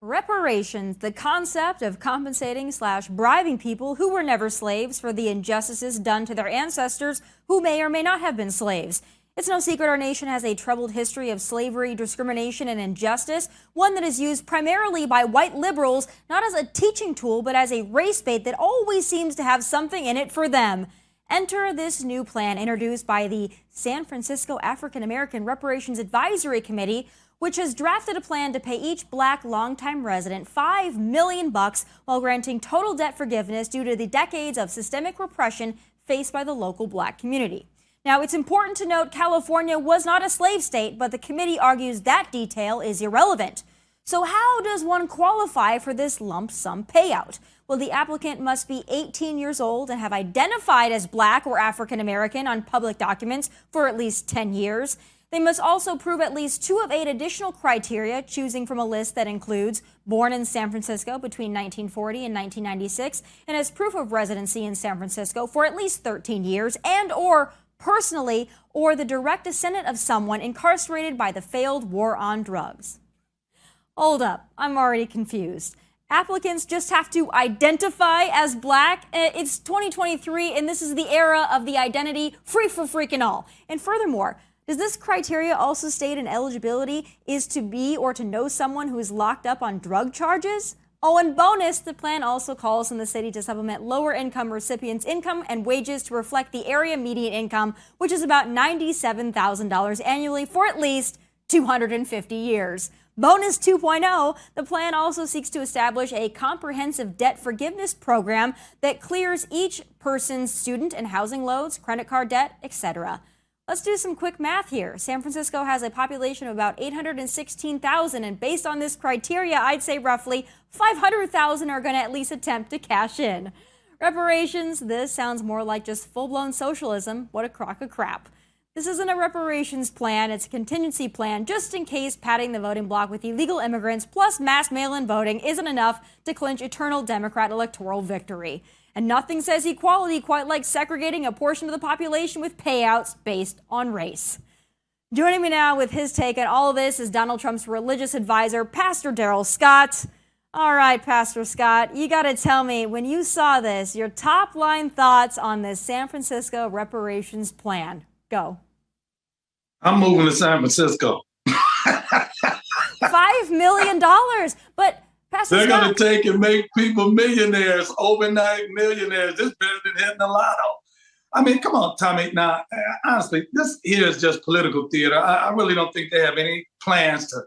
Reparations, the concept of compensating/bribing people who were never slaves for the injustices done to their ancestors who may or may not have been slaves. It's no secret our nation has a troubled history of slavery, discrimination, and injustice, one that is used primarily by white liberals, not as a teaching tool, but as a race bait that always seems to have something in it for them. Enter this new plan introduced by the San Francisco African American Reparations Advisory Committee, which has drafted a plan to pay each black longtime resident $5 million while granting total debt forgiveness due to the decades of systemic repression faced by the local black community. Now, it's important to note California was not a slave state, but the committee argues that detail is irrelevant. So how does one qualify for this lump sum payout? Well, the applicant must be 18 years old and have identified as black or African American on public documents for at least 10 years. They must also prove at least 2 of 8 additional criteria, choosing from a list that includes born in San Francisco between 1940 and 1996 and has proof of residency in San Francisco for at least 13 years and or personally or the direct descendant of someone incarcerated by the failed war on drugs. Hold up, I'm already confused. Applicants just have to identify as black. It's 2023 and this is the era of the identity free for freaking all. And furthermore, does this criteria also state an eligibility is to be or to know someone who is locked up on drug charges? Oh, and bonus, the plan also calls on the city to supplement lower income recipients' income and wages to reflect the area median income, which is about $97,000 annually for at least 250 years. Bonus 2.0, the plan also seeks to establish a comprehensive debt forgiveness program that clears each person's student and housing loans, credit card debt, etc. Let's do some quick math here. San Francisco has a population of about 816,000, and based on this criteria, I'd say roughly 500,000 are going to at least attempt to cash in. Reparations, this sounds more like just full-blown socialism. What a crock of crap. This isn't a reparations plan, it's a contingency plan, just in case padding the voting block with illegal immigrants plus mass mail-in voting isn't enough to clinch eternal Democrat electoral victory. And nothing says equality quite like segregating a portion of the population with payouts based on race. Joining me now with his take on all of this is Donald Trump's religious advisor, Pastor Darrell Scott. All right, Pastor Scott, you got to tell me, when you saw this, your top line thoughts on this San Francisco reparations plan. Go. I'm moving to San Francisco. $5 million, but Pastor They're Scott, going to take and make people millionaires, overnight millionaires. This better than hitting the lotto. I mean, come on, Tommy. Now, honestly, this here is just political theater. I really don't think they have any plans to.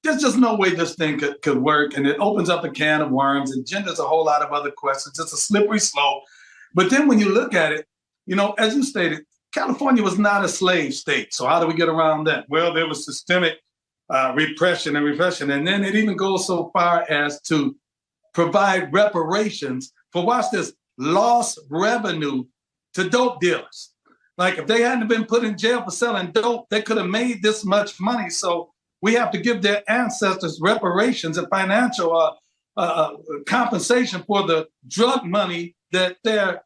There's just no way this thing could work. And it opens up a can of worms and genders a whole lot of other questions. It's a slippery slope. But then when you look at it, you know, as you stated, California was not a slave state. So how do we get around that? Well, there was systemic repression. And then it even goes so far as to provide reparations for, watch this, lost revenue to dope dealers. Like if they hadn't been put in jail for selling dope, they could have made this much money. So we have to give their ancestors reparations and financial compensation for the drug money that their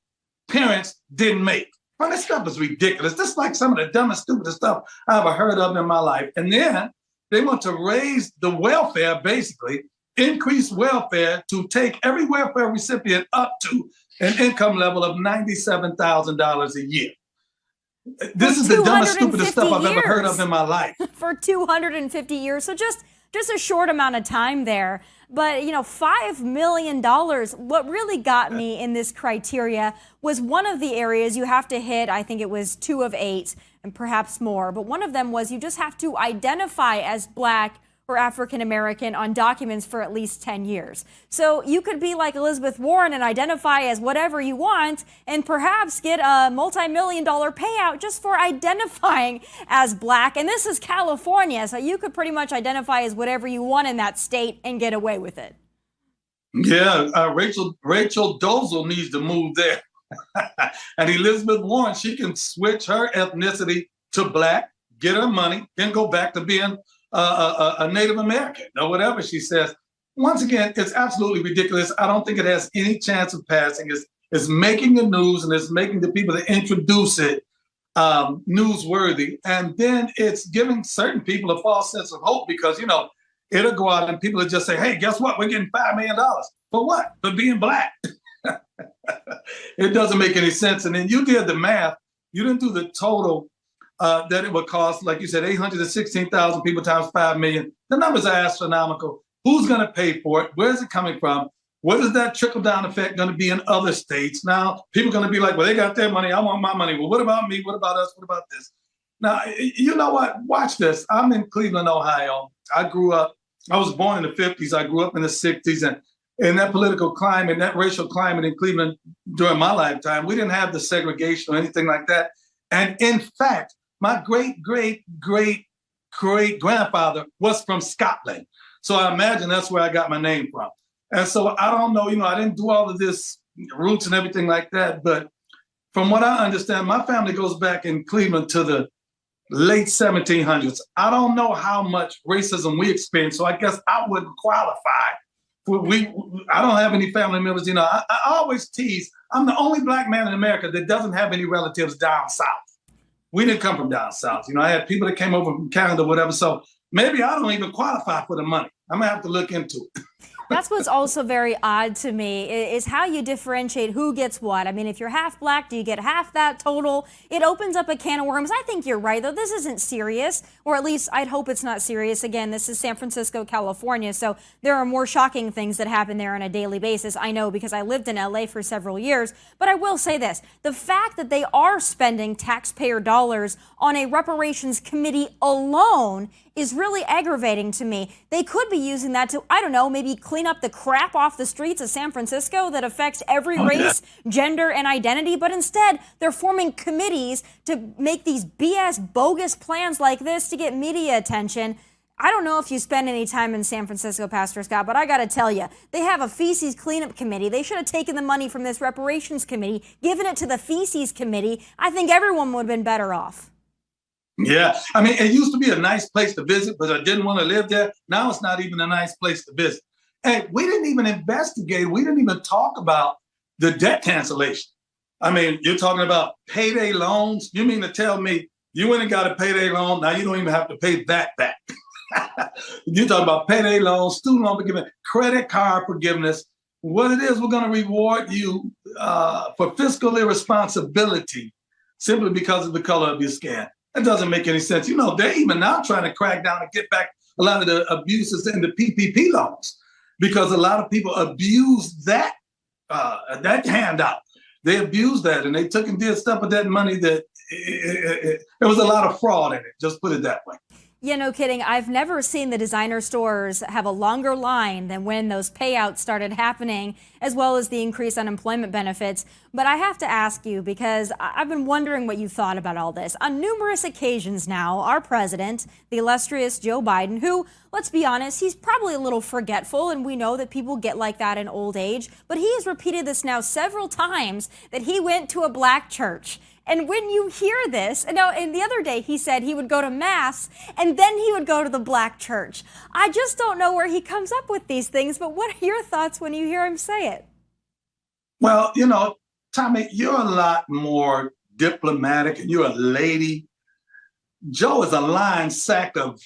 parents didn't make. Well, this stuff is ridiculous. This is like some of the dumbest, stupidest stuff I ever heard of in my life. And then they want to raise the welfare, basically, increase welfare to take every welfare recipient up to an income level of $97,000 a year. This is the dumbest, stupidest stuff I've ever heard of in my life. For 250 years. So just a short amount of time there. But, you know, $5 million, what really got me in this criteria was one of the areas you have to hit, I think it was 2 of 8 and perhaps more. But one of them was you just have to identify as black or African American on documents for at least 10 years. So you could be like Elizabeth Warren and identify as whatever you want and perhaps get a multi-million-dollar payout just for identifying as black. And this is California, so you could pretty much identify as whatever you want in that state and get away with it. Yeah, Rachel Dolezal needs to move there. And Elizabeth Warren, she can switch her ethnicity to black, get her money, then go back to being a Native American or whatever she says. Once again, it's absolutely ridiculous. I don't think it has any chance of passing. It's making the news and it's making the people that introduce it newsworthy. And then it's giving certain people a false sense of hope because, you know, it'll go out and people will just say, hey, guess what? We're getting $5 million. For what? For being black. It doesn't make any sense. And then you did the math. You didn't do the total that it would cost. Like you said, 816,000 people times 5 million. The numbers are astronomical. Who's going to pay for it? Where's it coming from? What is that trickle-down effect going to be in other states? Now, people are going to be like, well, they got their money. I want my money. Well, what about me? What about us? What about this? Now, you know what? Watch this. I'm in Cleveland, Ohio. I was born in the 50s. I grew up in the 60s. And in that political climate, that racial climate in Cleveland during my lifetime, we didn't have the segregation or anything like that. And in fact, my great-great-great-grandfather was from Scotland. So I imagine that's where I got my name from. And so I don't know, I didn't do all of this roots and everything like that. But from what I understand, my family goes back in Cleveland to the late 1700s. I don't know how much racism we experienced, so I guess I wouldn't qualify. I don't have any family members. I always tease, I'm the only black man in America that doesn't have any relatives down south. We didn't come from down south. I had people that came over from Canada, whatever. So maybe I don't even qualify for the money. I'm going to have to look into it. That's what's also very odd to me is how you differentiate who gets what. I mean, if you're half black, do you get half that total? It opens up a can of worms. I think you're right, though. This isn't serious, or at least I'd hope it's not serious. Again, this is San Francisco, California, so there are more shocking things that happen there on a daily basis. I know because I lived in LA for several years, but I will say this. The fact that they are spending taxpayer dollars on a reparations committee alone is really aggravating to me. They could be using that to, I don't know, maybe clean up the crap off the streets of San Francisco that affects every race, gender, and identity, but instead they're forming committees to make these BS bogus plans like this to get media attention. I don't know if you spend any time in San Francisco, Pastor Scott, but I got to tell you, they have a feces cleanup committee. They should have taken the money from this reparations committee, given it to the feces committee. I think everyone would have been better off. Yeah. I mean, it used to be a nice place to visit, but I didn't want to live there. Now it's not even a nice place to visit. And we didn't even investigate. We didn't even talk about the debt cancellation. I mean, you're talking about payday loans. You mean to tell me you went and got a payday loan? Now you don't even have to pay that back. You're talking about payday loans, student loan forgiveness, credit card forgiveness. What it is, we're going to reward you for fiscal irresponsibility simply because of the color of your skin. That doesn't make any sense. They're even now trying to crack down and get back a lot of the abuses in the PPP loans because a lot of people abuse that handout. They abused that and they took and did stuff with that money that there was a lot of fraud in it. Just put it that way. Yeah, no kidding. I've never seen the designer stores have a longer line than when those payouts started happening, as well as the increased unemployment benefits. But I have to ask you, because I've been wondering what you thought about all this. On numerous occasions now, our president, the illustrious Joe Biden, who, let's be honest, he's probably a little forgetful, and we know that people get like that in old age, but he has repeated this now several times that he went to a black church. And when you hear this, and the other day he said he would go to mass and then he would go to the black church. I just don't know where he comes up with these things, but what are your thoughts when you hear him say it? Well, Tomi, you're a lot more diplomatic and you're a lady. Joe is a lying sack of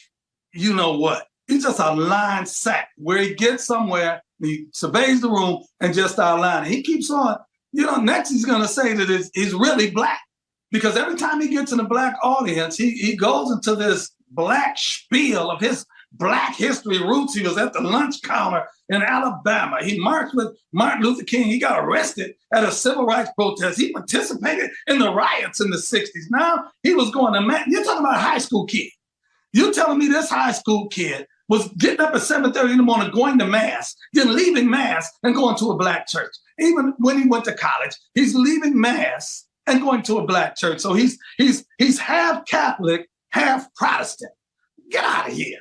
you know what. He's just a lying sack where he gets somewhere, he surveys the room and just start lying. He keeps on, next he's going to say that he's really black. Because every time he gets in a black audience, he goes into this black spiel of his black history roots. He was at the lunch counter in Alabama. He marched with Martin Luther King. He got arrested at a civil rights protest. He participated in the riots in the 60s. Now he was going to You're talking about a high school kid. You're telling me this high school kid was getting up at 7:30 in the morning, going to mass, then leaving mass and going to a black church. Even when he went to college, he's leaving mass and going to a black church. So he's half Catholic, half Protestant. Get out of here.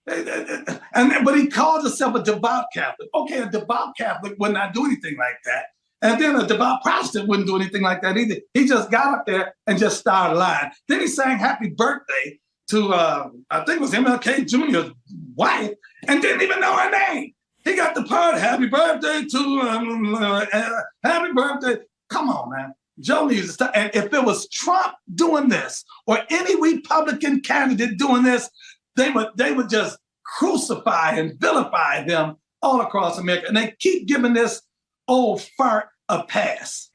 But he calls himself a devout Catholic. Okay, a devout Catholic would not do anything like that. And then a devout Protestant wouldn't do anything like that either. He just got up there and just started lying. Then he sang happy birthday to, I think it was MLK Jr.'s wife, and didn't even know her name. He got the part, happy birthday to, happy birthday. Come on, man. Joe needs to stop. And if it was Trump doing this or any Republican candidate doing this, they would just crucify and vilify them all across America. And they keep giving this old fart a pass.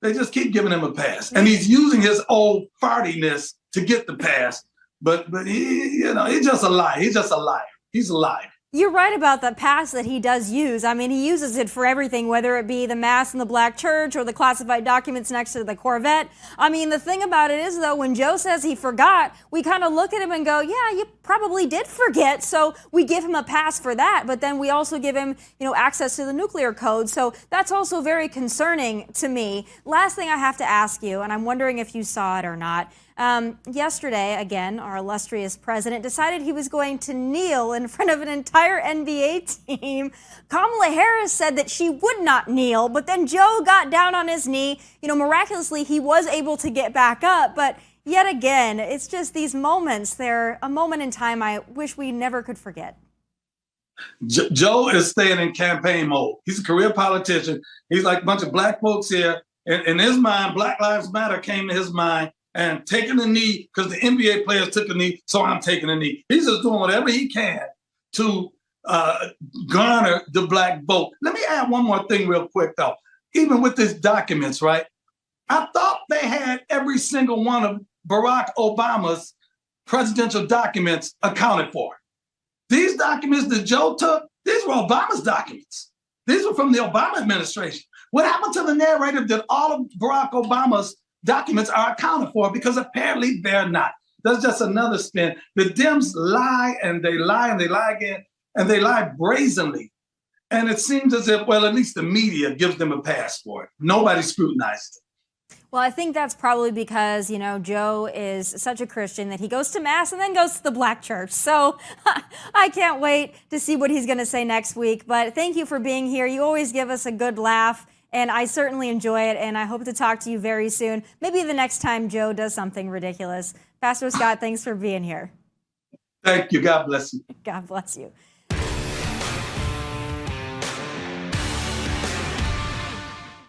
They just keep giving him a pass. And he's using his old fartiness to get the pass. But he, he's just a liar. He's just a liar. He's a liar. You're right about the pass that he does use. I mean, he uses it for everything, whether it be the mass in the black church or the classified documents next to the Corvette. I mean, the thing about it is, though, when Joe says he forgot, we kind of look at him and go, yeah, you probably did forget. So we give him a pass for that. But then we also give him, access to the nuclear code. So that's also very concerning to me. Last thing I have to ask you, and I'm wondering if you saw it or not. Yesterday, again, our illustrious president decided he was going to kneel in front of an entire NBA team. Kamala Harris said that she would not kneel, but then Joe got down on his knee. Miraculously, he was able to get back up. But yet again, it's just these moments. They're a moment in time I wish we never could forget. Joe is staying in campaign mode. He's a career politician. He's like a bunch of black folks here. In his mind, Black Lives Matter came to his mind. And taking a knee, because the NBA players took a knee, so I'm taking a knee. He's just doing whatever he can to garner the black vote. Let me add one more thing real quick, though. Even with these documents, right? I thought they had every single one of Barack Obama's presidential documents accounted for. These documents that Joe took, these were Obama's documents. These were from the Obama administration. What happened to the narrative that all of Barack Obama's documents are accounted for? Because apparently they're not. That's just another spin. The Dems lie and they lie and they lie again, and they lie brazenly. And it seems as if, well, at least the media gives them a pass for it. Nobody scrutinizes it. Well, I think that's probably because, Joe is such a Christian that he goes to mass and then goes to the black church. So I can't wait to see what he's going to say next week. But thank you for being here. You always give us a good laugh. And I certainly enjoy it, and I hope to talk to you very soon. Maybe the next time Joe does something ridiculous. Pastor Scott, thanks for being here. Thank you. God bless you. God bless you.